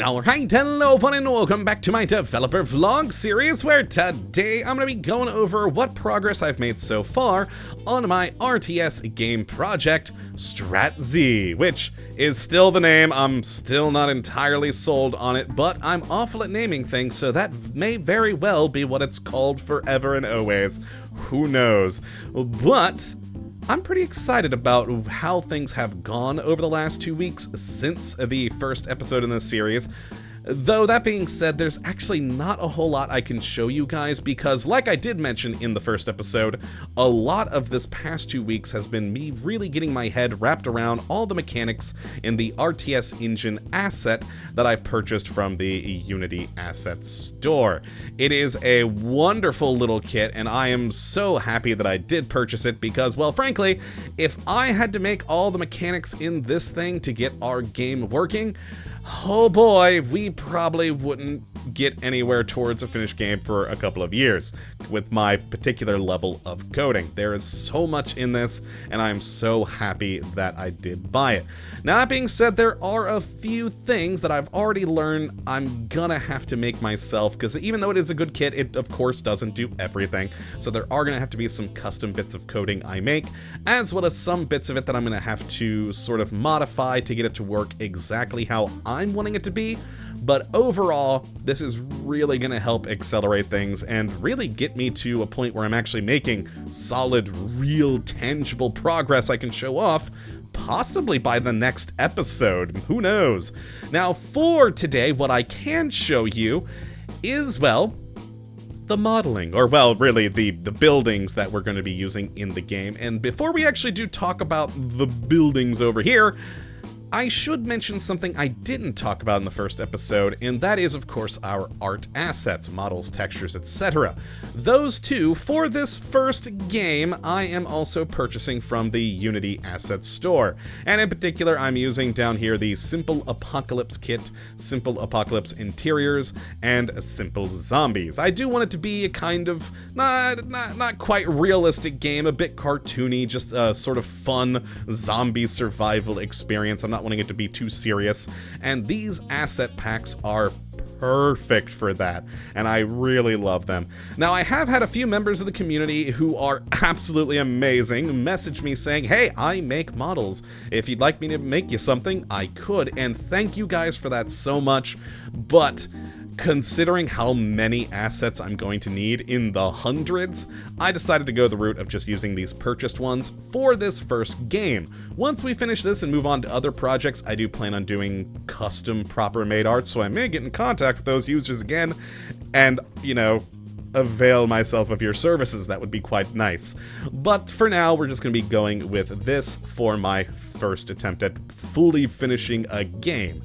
Alright, hello everyone and welcome back to my developer vlog series, where today I'm going to be going over what progress I've made so far on my RTS game project, STRAT-Z, which is still the name. I'm still not entirely sold on it, but I'm awful at naming things, so that may very well be what it's called forever and always. Who knows? But I'm pretty excited about how things have gone over the last 2 weeks since the first episode in this series. Though that being said, there's actually not a whole lot I can show you guys because, like I did mention in the first episode, a lot of this past 2 weeks has been me really getting my head wrapped around all the mechanics in the RTS engine asset that I've purchased from the Unity Asset Store. It is a wonderful little kit, and I am so happy that I did purchase it because, well, frankly, if I had to make all the mechanics in this thing to get our game working, oh boy, we probably wouldn't get anywhere towards a finished game for a couple of years with my particular level of coding. There is so much in this, and I'm so happy that I did buy it. Now, that being said, there are a few things that I've already learned I'm gonna have to make myself, because even though it is a good kit, it of course doesn't do everything. So there are gonna have to be some custom bits of coding I make, as well as some bits of it that I'm gonna have to sort of modify to get it to work exactly how I'm wanting it to be. But overall, this is really going to help accelerate things and really get me to a point where I'm actually making solid, real, tangible progress I can show off, possibly by the next episode. Who knows? Now, for today, what I can show you is, well, the modeling, or well, really the buildings that we're going to be using in the game. And before we actually do talk about the buildings over here, I should mention something I didn't talk about in the first episode, and that is, of course, our art assets, models, textures, etc. Those two, for this first game, I am also purchasing from the Unity Asset Store. And in particular, I'm using down here the Simple Apocalypse Kit, Simple Apocalypse Interiors, and Simple Zombies. I do want it to be a kind of, not quite realistic game, a bit cartoony, just a sort of fun zombie survival experience. I'm not wanting it to be too serious, and these asset packs are perfect for that, and I really love them. Now, I have had a few members of the community who are absolutely amazing message me saying, hey, I make models. If you'd like me to make you something, I could, and thank you guys for that so much, but considering how many assets I'm going to need in the hundreds, I decided to go the route of just using these purchased ones for this first game. Once we finish this and move on to other projects, I do plan on doing custom proper made art, so I may get in contact with those users again and, you know, avail myself of your services. That would be quite nice. But for now, we're just going to be going with this for my first attempt at fully finishing a game.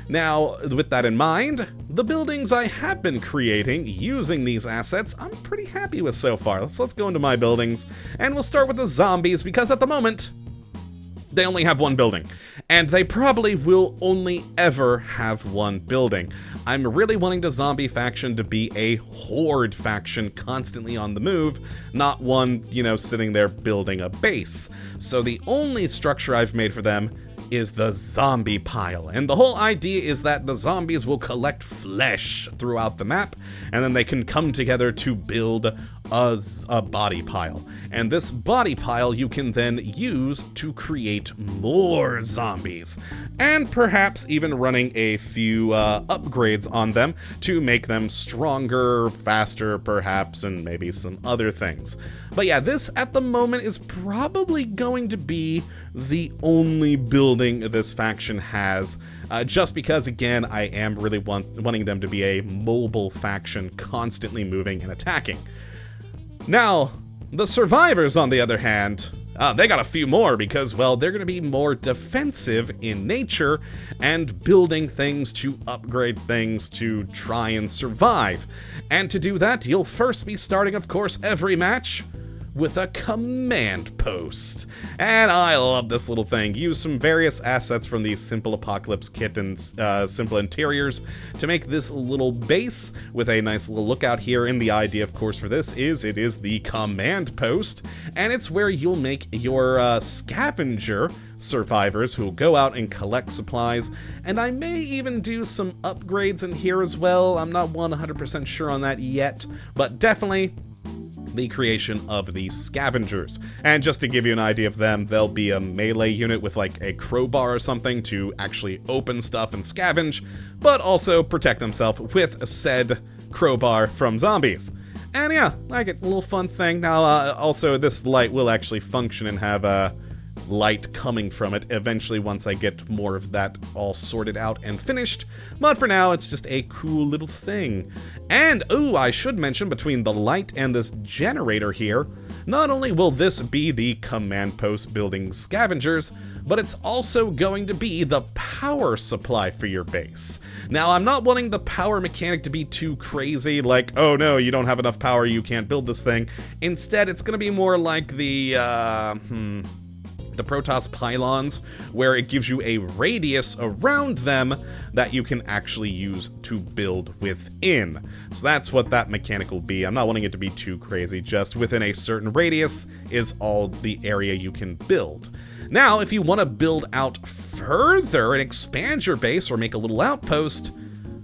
Now, with that in mind, the buildings I have been creating using these assets, I'm pretty happy with so far. Let's go into my buildings, and we'll start with the zombies, because at the moment, they only have one building, and they probably will only ever have one building. I'm really wanting the zombie faction to be a horde faction constantly on the move, not one, you know, sitting there building a base. So the only structure I've made for them is the zombie pile, and the whole idea is that the zombies will collect flesh throughout the map, and then they can come together to build a body pile. And this body pile you can then use to create more zombies, and perhaps even running a few upgrades on them to make them stronger, faster perhaps, and maybe some other things. But yeah, this at the moment is probably going to be the only building this faction has, just because, again, I am really wanting them to be a mobile faction, constantly moving and attacking. Now, the survivors, on the other hand, they got a few more because, well, they're going to be more defensive in nature and building things to upgrade things to try and survive. And to do that, you'll first be starting, of course, every match with a command post. And I love this little thing. Use some various assets from the Simple Apocalypse kit and Simple Interiors to make this little base with a nice little lookout here. And the idea, of course, for this is it is the command post, and it's where you'll make your scavenger survivors who will go out and collect supplies, and I may even do some upgrades in here as well. I'm not 100% sure on that yet, but definitely the creation of these scavengers. And just to give you an idea of them, they'll be a melee unit with like a crowbar or something to actually open stuff and scavenge, but also protect themselves with a said crowbar from zombies. And yeah, like it, a little fun thing. Now, also this light will actually function and have light coming from it eventually once I get more of that all sorted out and finished, but for now it's just a cool little thing. And ooh, I should mention, between the light and this generator here, not only will this be the command post building scavengers, but it's also going to be the power supply for your base. Now, I'm not wanting the power mechanic to be too crazy, like, oh no, you don't have enough power, you can't build this thing. Instead, it's going to be more like the Protoss pylons, where it gives you a radius around them that you can actually use to build within. So that's what that mechanic will be. I'm not wanting it to be too crazy, just within a certain radius is all the area you can build. Now, if you want to build out further and expand your base or make a little outpost,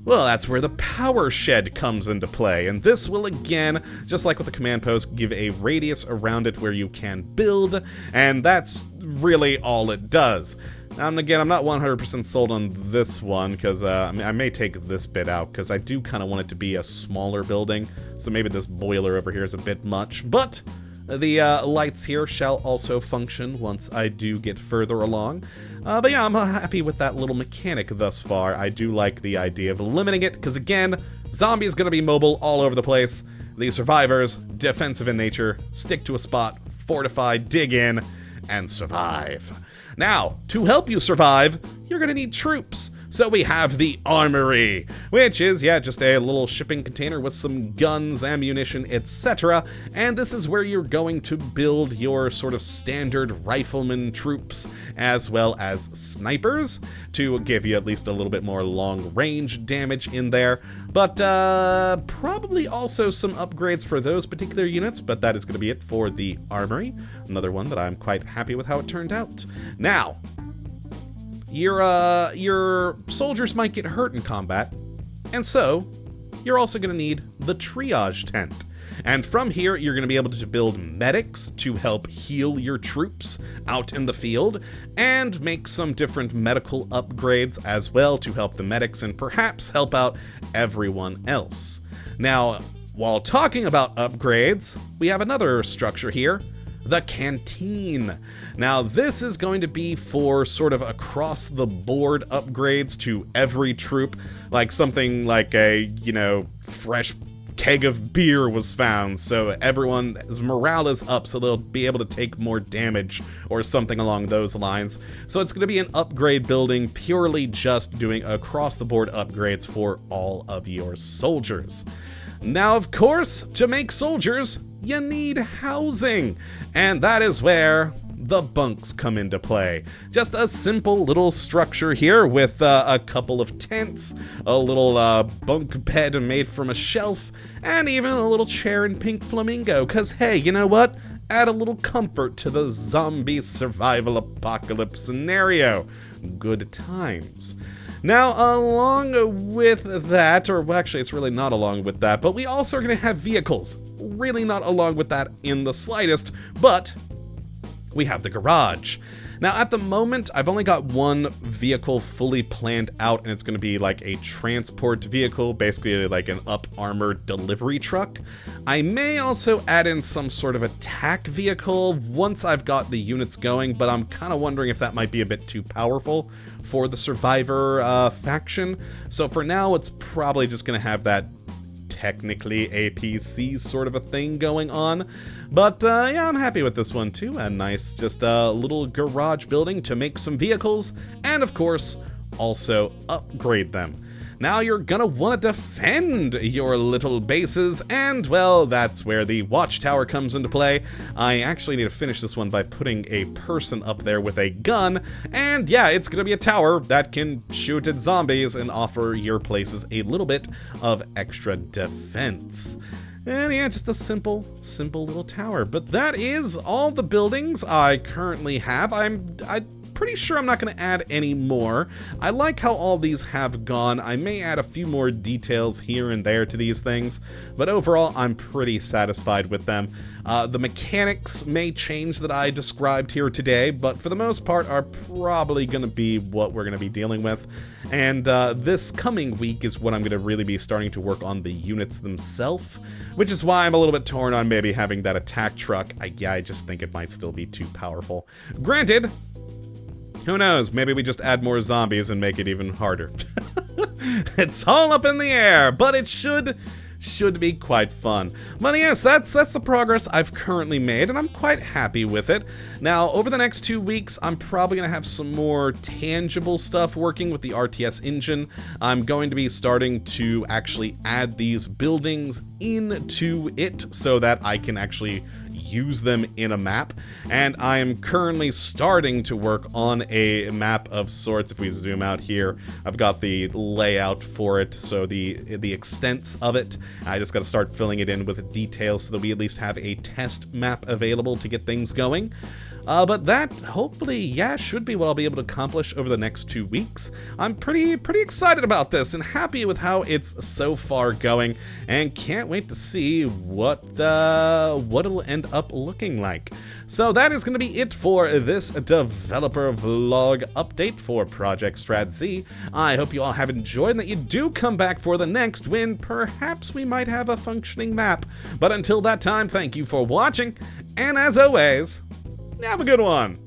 well, that's where the power shed comes into play, and this will again, just like with the command post, give a radius around it where you can build, and that's really all it does. Now, again, I'm not 100% sold on this one, because I may take this bit out, because I do kind of want it to be a smaller building, so maybe this boiler over here is a bit much, but the lights here shall also function once I do get further along. But yeah, I'm happy with that little mechanic thus far. I do like the idea of limiting it, because again, zombie is going to be mobile all over the place. The survivors, defensive in nature, stick to a spot, fortify, dig in, and survive. Now, to help you survive, you're going to need troops. So we have the Armory, which is, yeah, just a little shipping container with some guns, ammunition, etc. And this is where you're going to build your sort of standard rifleman troops, as well as snipers, to give you at least a little bit more long-range damage in there. But probably also some upgrades for those particular units, but that is going to be it for the Armory. Another one that I'm quite happy with how it turned out. Now, your soldiers might get hurt in combat, and so you're also going to need the Triage tent. And from here, you're going to be able to build medics to help heal your troops out in the field, and make some different medical upgrades as well to help the medics and perhaps help out everyone else. Now, while talking about upgrades, we have another structure here, the Canteen. Now, this is going to be for sort of across-the-board upgrades to every troop, like something like a, fresh keg of beer was found, so everyone's morale is up, so they'll be able to take more damage, or something along those lines. So it's going to be an upgrade building, purely just doing across-the-board upgrades for all of your soldiers. Now, of course, to make soldiers, you need housing, and that is where the bunks come into play. Just a simple little structure here with a couple of tents, a little bunk bed made from a shelf, and even a little chair in pink flamingo, because hey, you know what? Add a little comfort to the zombie survival apocalypse scenario. Good times. Now, along with that, or well, actually it's really not along with that, but we also are going to have vehicles. Really not along with that in the slightest, but we have the garage. Now, at the moment, I've only got one vehicle fully planned out, and it's going to be like a transport vehicle, basically like an up-armored delivery truck. I may also add in some sort of attack vehicle once I've got the units going, but I'm kind of wondering if that might be a bit too powerful for the survivor faction. So for now, it's probably just going to have that technically APC sort of a thing going on. But yeah, I'm happy with this one too. A nice, just a little garage building to make some vehicles, and of course, also upgrade them. now you're gonna want to defend your little bases, and well, that's where the Watchtower comes into play. I actually need to finish this one by putting a person up there with a gun, and yeah, it's gonna be a tower that can shoot at zombies and offer your places a little bit of extra defense. And yeah, just a simple little tower. But that is all the buildings I currently have. I'm pretty sure I'm not going to add any more. I like how all these have gone. I may add a few more details here and there to these things, but overall I'm pretty satisfied with them. The mechanics may change that I described here today, but for the most part are probably going to be what we're going to be dealing with. And this coming week is when I'm going to really be starting to work on the units themselves, which is why I'm a little bit torn on maybe having that attack truck. I just think it might still be too powerful. Granted, who knows, maybe we just add more zombies and make it even harder. It's all up in the air, but it should be quite fun. But yes, that's the progress I've currently made, and I'm quite happy with it. Now, over the next 2 weeks, I'm probably going to have some more tangible stuff working with the RTS engine. I'm going to be starting to actually add these buildings into it so that I can actually use them in a map, and I am currently starting to work on a map of sorts. If we zoom out here, I've got the layout for it, so the extents of it. I just got to start filling it in with details so that we at least have a test map available to get things going. But that, hopefully, yeah, should be what I'll be able to accomplish over the next 2 weeks. I'm pretty excited about this and happy with how it's so far going, and can't wait to see what it'll end up looking like. So that is going to be it for this developer vlog update for Project STRAT-Z. I hope you all have enjoyed and that you do come back for the next, when perhaps we might have a functioning map. But until that time, thank you for watching, and as always, have a good one.